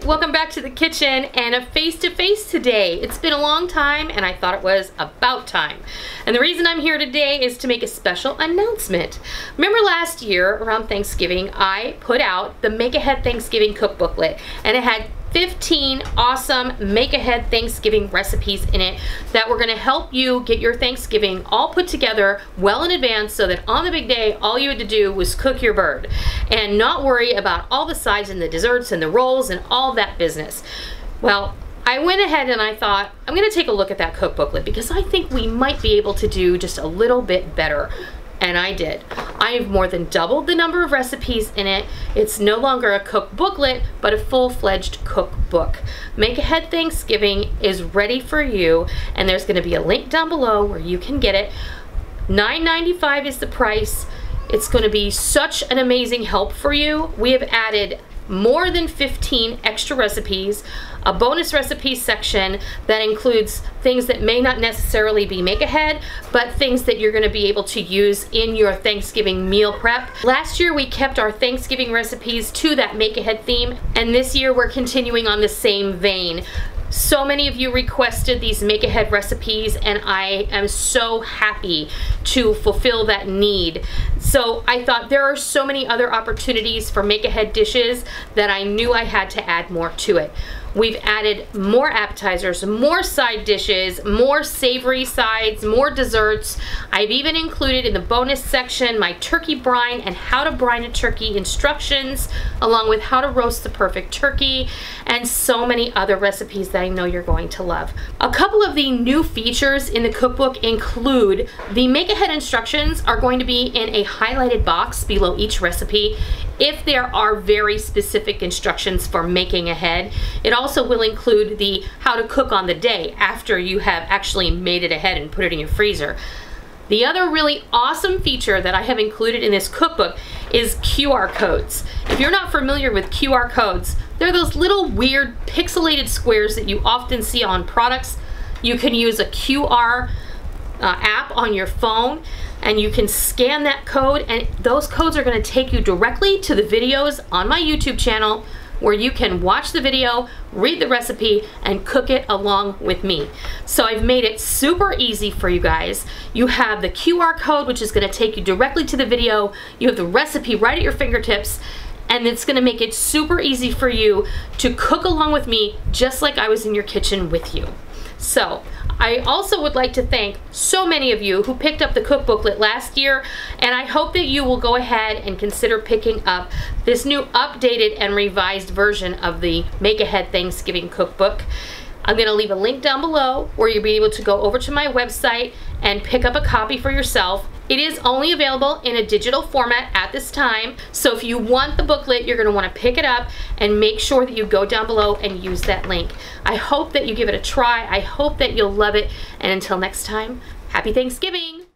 Welcome back to the kitchen and a face-to-face today. It's been a long time and I thought it was about time. And the reason I'm here today is to make a special announcement. Remember last year around Thanksgiving, I put out the Make Ahead Thanksgiving Cookbooklet, and it had 15 awesome Make Ahead Thanksgiving recipes in it that were gonna help you get your Thanksgiving all put together well in advance so that on the big day, all you had to do was cook your bird and not worry about all the sides and the desserts and the rolls and all that business. Well, I went ahead and I thought, I'm gonna take a look at that cookbooklet because I think we might be able to do just a little bit better. And I did. I have more than doubled the number of recipes in it. It's no longer a cookbooklet, but a full-fledged cookbook. Make Ahead Thanksgiving is ready for you, and there's gonna be a link down below where you can get it. $9.95 is the price. It's gonna be such an amazing help for you. We have added more than 15 extra recipes, a bonus recipe section that includes things that may not necessarily be make ahead, but things that you're gonna be able to use in your Thanksgiving meal prep. Last year we kept our Thanksgiving recipes to that make ahead theme, and this year we're continuing on the same vein. So many of you requested these make ahead recipes and I am so happy to fulfill that need. So I thought there are so many other opportunities for make ahead dishes that I knew I had to add more to it. We've added more appetizers, more side dishes, more savory sides, more desserts. I've even included in the bonus section my turkey brine and how to brine a turkey instructions, along with how to roast the perfect turkey, and so many other recipes that I know you're going to love. A couple of the new features in the cookbook include the make ahead instructions are going to be in a highlighted box below each recipe if there are very specific instructions for making ahead. It also will include the how to cook on the day after you have actually made it ahead and put it in your freezer. The other really awesome feature that I have included in this cookbook is QR codes. If you're not familiar with QR codes, they're those little weird pixelated squares that you often see on products. You can use a QR app on your phone and you can scan that code, and those codes are going to take you directly to the videos on my YouTube channel where you can watch the video, read the recipe, and cook it along with me. So I've made it super easy for you guys. You have the QR code, which is going to take you directly to the video. You have the recipe right at your fingertips, and it's going to make it super easy for you to cook along with me just like I was in your kitchen with you. So I also would like to thank so many of you who picked up the cookbooklet last year, and I hope that you will go ahead and consider picking up this new updated and revised version of the Make Ahead Thanksgiving Cookbook. I'm going to leave a link down below where you'll be able to go over to my website and pick up a copy for yourself. It is only available in a digital format at this time, so if you want the booklet, you're going to want to pick it up and make sure that you go down below and use that link. I hope that you give it a try. I hope that you'll love it, and until next time, happy Thanksgiving!